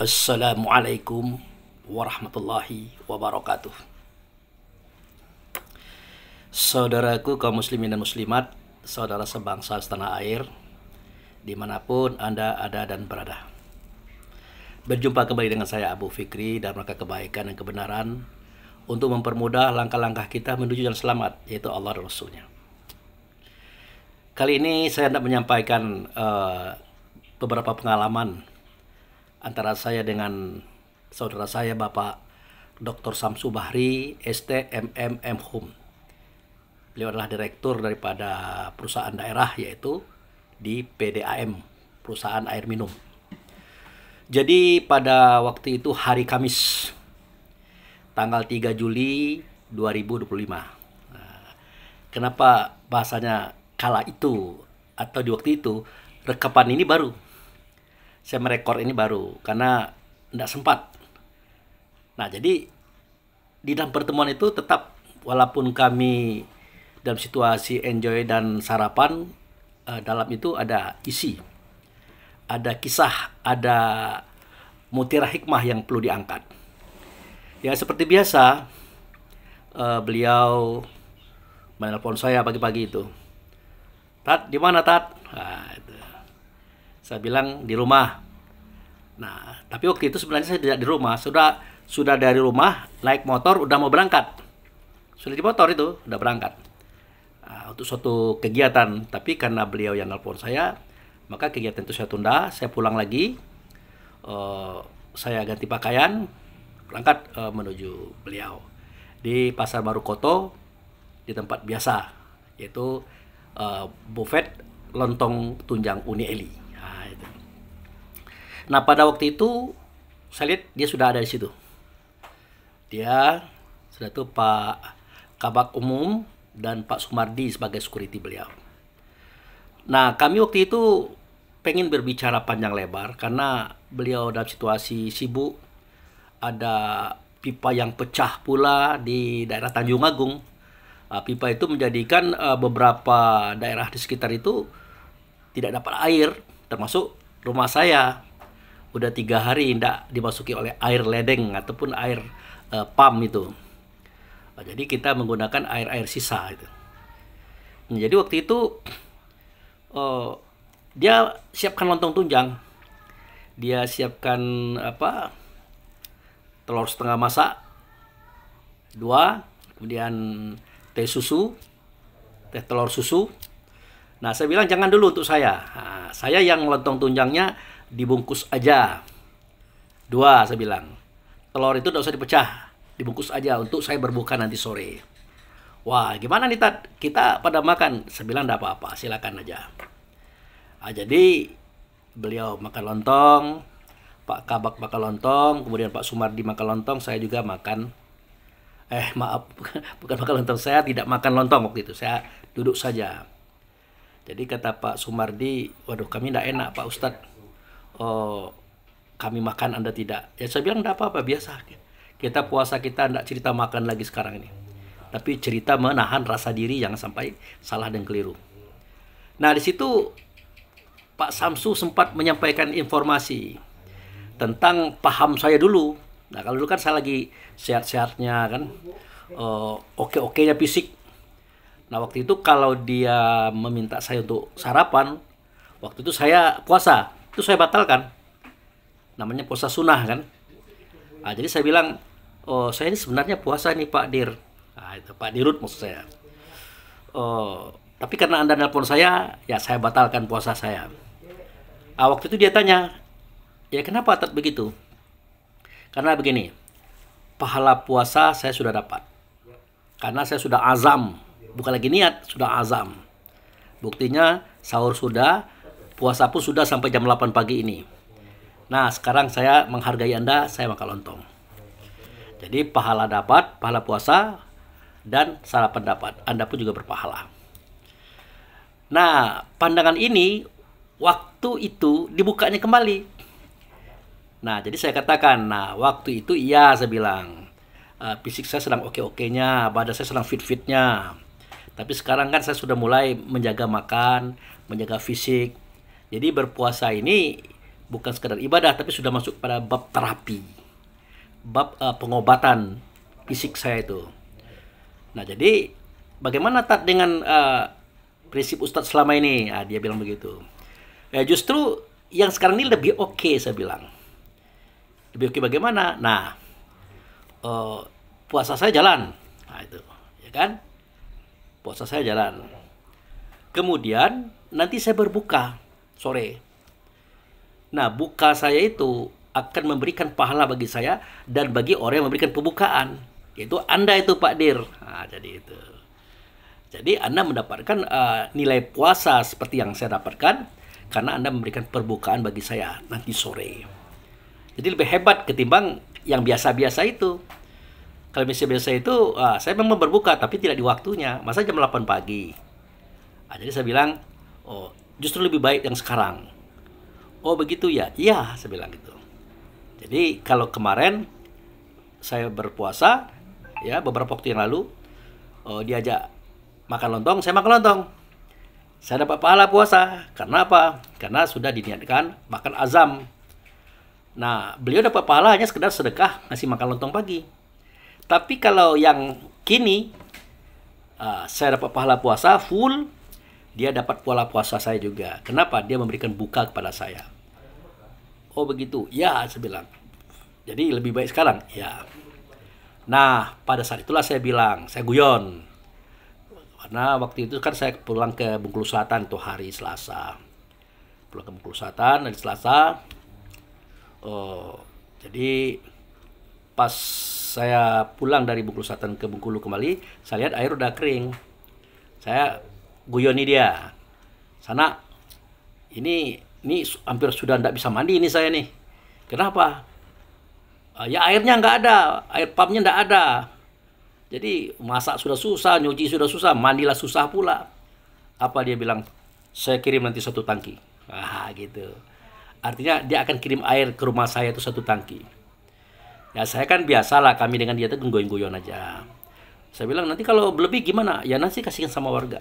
Assalamualaikum warahmatullahi wabarakatuh. Saudaraku kaum muslimin dan muslimat, saudara sebangsa setanah air, dimanapun Anda ada dan berada. Berjumpa kembali dengan saya Abu Fikri dalam rangka kebaikan dan kebenaran untuk mempermudah langkah-langkah kita menuju jalan selamat, yaitu Allah dan Rasulnya. Kali ini saya hendak menyampaikan beberapa pengalaman antara saya dengan saudara saya Bapak Dr. Samsu Bahri, ST MM Hum. Beliau adalah direktur daripada perusahaan daerah, yaitu di PDAM, perusahaan air minum. Jadi pada waktu itu hari Kamis, tanggal 3 Juli 2025. Kenapa bahasanya kala itu atau di waktu itu? Rekapan ini baru. Saya merekor ini baru karena tidak sempat. Nah, jadi di dalam pertemuan itu tetap walaupun kami dalam situasi enjoy dan sarapan, dalam itu ada isi, ada kisah, ada mutiara hikmah yang perlu diangkat. Ya seperti biasa, beliau menelpon saya pagi-pagi itu. Tat, di mana Tat? Nah, itu. Saya bilang di rumah. Nah, tapi waktu itu sebenarnya saya tidak di rumah. Sudah dari rumah, naik motor, udah mau berangkat. Sudah di motor itu, udah berangkat. Nah, untuk suatu kegiatan. Tapi karena beliau yang nelpon saya, maka kegiatan itu saya tunda. Saya pulang lagi. Saya ganti pakaian, berangkat menuju beliau. Di Pasar Baru Koto, di tempat biasa. Yaitu buffet lontong tunjang Uni Eli. Nah, pada waktu itu saya lihat dia sudah ada di situ. Dia sudah itu Pak Kabak Umum dan Pak Sumardi sebagai security beliau. Nah, kami waktu itu pengen berbicara panjang lebar karena beliau dalam situasi sibuk. Ada pipa yang pecah pula di daerah Tanjung Agung. Pipa itu menjadikan beberapa daerah di sekitar itu tidak dapat air, termasuk rumah saya. Udah 3 hari tidak dimasuki oleh air ledeng ataupun air pam itu. Jadi kita menggunakan air sisa itu. Nah, jadi waktu itu dia siapkan lontong tunjang, dia siapkan telur setengah masak 2, kemudian teh susu, teh telur susu. Nah, saya bilang jangan dulu untuk saya. Nah, saya yang lontong tunjangnya dibungkus aja 2, saya bilang. Telur itu tidak usah dipecah, dibungkus aja untuk saya berbuka nanti sore. Wah, gimana nih Tat? Kita pada makan. Saya bilang tidak apa-apa, silakan aja. Jadi beliau makan lontong, Pak Kabak makan lontong, kemudian Pak Sumardi makan lontong, saya juga makan. Maaf, bukan makan lontong, saya tidak makan lontong waktu itu, saya duduk saja. Jadi kata Pak Sumardi, waduh kami tidak enak Pak Ustadz. Kami makan Anda tidak. Ya saya bilang tidak apa-apa, biasa. Kita puasa, kita tidak cerita makan lagi sekarang ini. Tapi cerita menahan rasa diri jangan sampai salah dan keliru. Nah, di situ Pak Samsu sempat menyampaikan informasi tentang paham saya dulu. Nah, kalau dulu kan saya lagi sehat-sehatnya kan, oke-okenya fisik. Nah, waktu itu kalau dia meminta saya untuk sarapan, waktu itu saya puasa, itu saya batalkan. Namanya puasa sunnah kan. Nah, jadi saya bilang, saya ini sebenarnya puasa nih Pak Dir. Nah, itu Pak Dirut maksud saya. Tapi karena Anda nelpon saya, ya saya batalkan puasa saya. Waktu itu dia tanya, ya kenapa Tat begitu? Karena begini, pahala puasa saya sudah dapat. Karena saya sudah azam, bukan lagi niat, sudah azam. Buktinya sahur sudah, puasa pun sudah sampai jam 8 pagi ini. Nah, sekarang saya menghargai Anda, saya makan lontong. Jadi pahala dapat, pahala puasa, dan sarapan dapat. Anda pun juga berpahala. Nah, pandangan ini, waktu itu dibukanya kembali. Nah, jadi saya katakan, nah waktu itu iya saya bilang. Fisik saya sedang oke-okenya, badan saya sedang fit-fitnya. Tapi sekarang kan saya sudah mulai menjaga makan, menjaga fisik. Jadi berpuasa ini bukan sekedar ibadah, tapi sudah masuk pada bab terapi, bab pengobatan fisik saya itu. Nah, jadi bagaimana Tat dengan prinsip Ustadz selama ini? Dia bilang begitu. Justru yang sekarang ini lebih oke, saya bilang. Lebih oke bagaimana? Nah, puasa saya jalan. Nah, itu, ya kan? Puasa saya jalan. Kemudian nanti saya berbuka sore. Nah, buka saya itu akan memberikan pahala bagi saya dan bagi orang yang memberikan pembukaan, yaitu Anda itu Pak Dir. Nah, jadi itu. Jadi Anda mendapatkan nilai puasa seperti yang saya dapatkan karena Anda memberikan perbukaan bagi saya nanti sore. Jadi lebih hebat ketimbang yang biasa-biasa itu. Kalau biasa-biasa itu saya memang berbuka tapi tidak di waktunya. Masa jam 8 pagi. Jadi saya bilang, oh justru lebih baik yang sekarang. Oh begitu ya? Iya, saya bilang gitu. Jadi kalau kemarin saya berpuasa, ya beberapa waktu yang lalu, diajak makan lontong, saya makan lontong. Saya dapat pahala puasa. Karena apa? Karena sudah diniatkan makan azam. Nah, beliau dapat pahala hanya sekedar sedekah ngasih makan lontong pagi. Tapi kalau yang kini, saya dapat pahala puasa full, dia dapat pahala puasa saya juga. Kenapa? Dia memberikan buka kepada saya. Oh begitu? Ya, saya bilang. Jadi lebih baik sekarang? Ya. Nah, pada saat itulah saya bilang, saya guyon. Karena waktu itu kan saya pulang ke Bengkulu Selatan tuh hari Selasa. Pulang ke Bengkulu Selatan hari Selasa. Jadi pas saya pulang dari Bengkulu Selatan ke Bengkulu kembali, saya lihat air udah kering. Saya guyoni dia, sana ini hampir sudah tidak bisa mandi ini saya nih. Kenapa? Ya airnya nggak ada, air pumpnya nggak ada. Jadi masak sudah susah, nyuci sudah susah, mandilah susah pula. Apa dia bilang? Saya kirim nanti 1 tangki. Gitu. Artinya dia akan kirim air ke rumah saya itu 1 tangki. Ya saya kan biasalah, kami dengan dia itu guyon-guyon aja. Saya bilang nanti kalau berlebih gimana? Ya nanti kasihkan sama warga.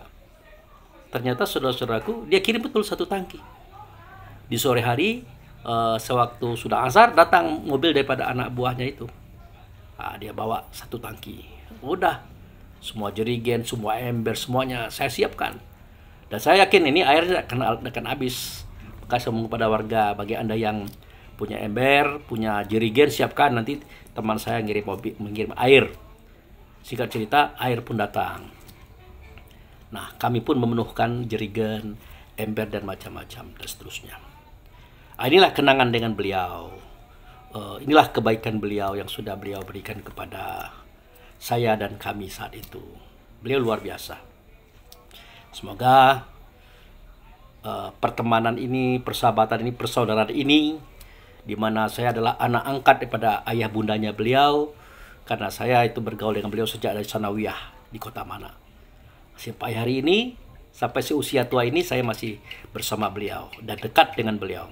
Ternyata saudara-saudaraku, dia kirim betul 1 tangki. Di sore hari, sewaktu sudah asar, datang mobil daripada anak buahnya itu. Dia bawa 1 tangki. Udah, semua jerigen, semua ember, semuanya saya siapkan. Dan saya yakin ini airnya akan habis. Maka saya ngomong kepada warga, bagi Anda yang punya ember, punya jerigen, siapkan. Nanti teman saya mengirim air. Singkat cerita, air pun datang. Nah, kami pun memenuhkan jerigen, ember, dan macam-macam, dan seterusnya. Inilah kenangan dengan beliau. Inilah kebaikan beliau yang sudah beliau berikan kepada saya dan kami saat itu. Beliau luar biasa. Semoga pertemanan ini, persahabatan ini, persaudaraan ini, di mana saya adalah anak angkat daripada ayah bundanya beliau, karena saya itu bergaul dengan beliau sejak dari sanawiyah di Kota Mana. Sampai hari ini, sampai seusia tua ini saya masih bersama beliau dan dekat dengan beliau.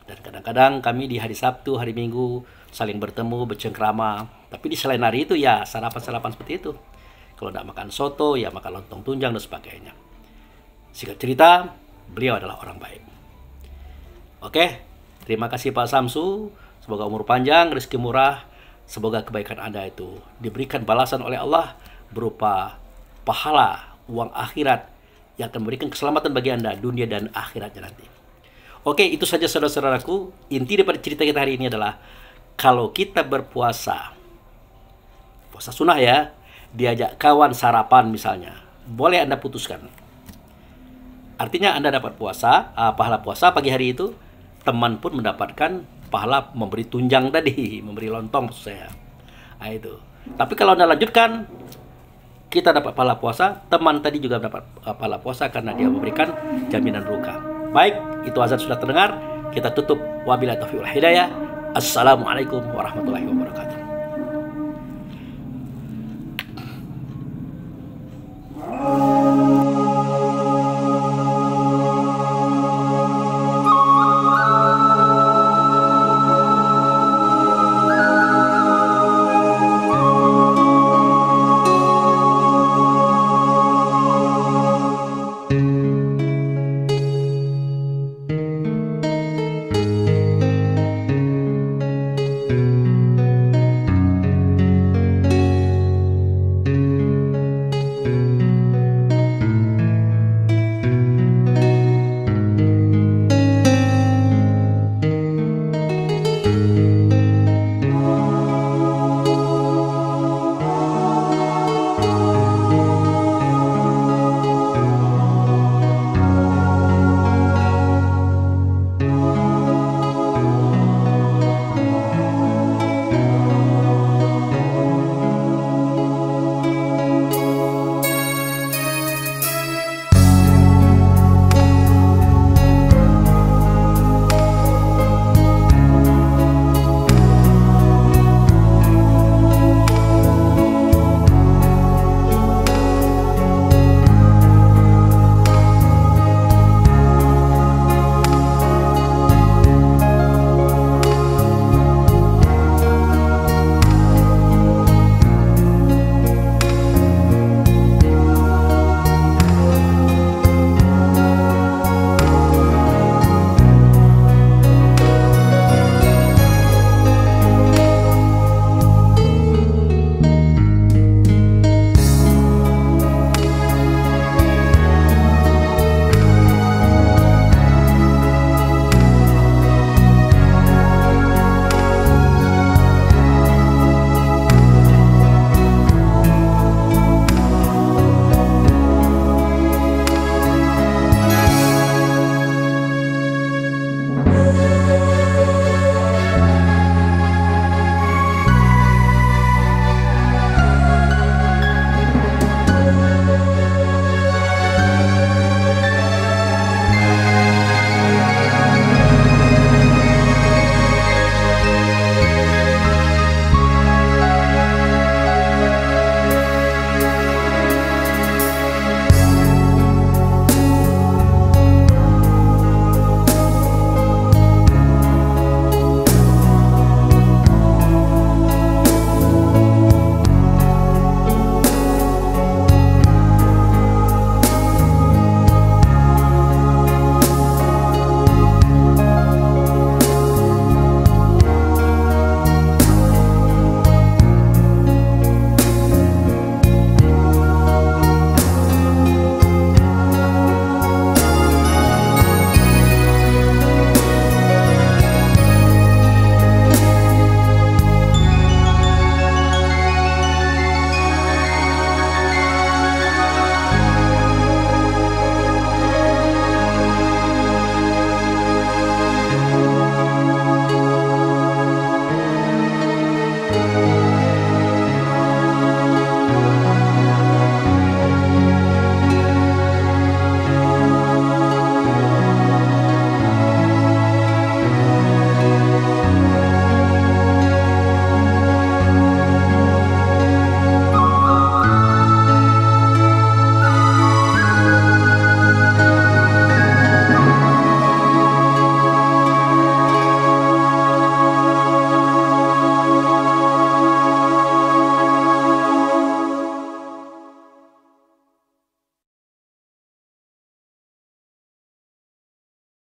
Dan kadang-kadang kami di hari Sabtu, hari Minggu saling bertemu, bercengkrama. Tapi di selain hari itu ya sarapan-sarapan seperti itu. Kalau tidak makan soto, ya makan lontong tunjang dan sebagainya. Singkat cerita, beliau adalah orang baik. Oke, terima kasih Pak Samsu. Semoga umur panjang, rezeki murah. Semoga kebaikan Anda itu diberikan balasan oleh Allah berupa pahala, uang akhirat yang akan memberikan keselamatan bagi Anda dunia dan akhiratnya nanti. Oke, itu saja saudara-saudaraku. Inti daripada cerita kita hari ini adalah kalau kita berpuasa, puasa sunnah ya, diajak kawan sarapan misalnya, boleh Anda putuskan. Artinya Anda dapat puasa, pahala puasa pagi hari itu, teman pun mendapatkan pahala memberi tunjang tadi, memberi lontong maksud saya. Nah, itu. Tapi kalau Anda lanjutkan, kita dapat pahala puasa, teman tadi juga dapat pahala puasa karena dia memberikan jaminan berkah. Baik, itu azan sudah terdengar. Kita tutup. Wabillahi taufiq wal hidayah. Assalamualaikum warahmatullahi wabarakatuh.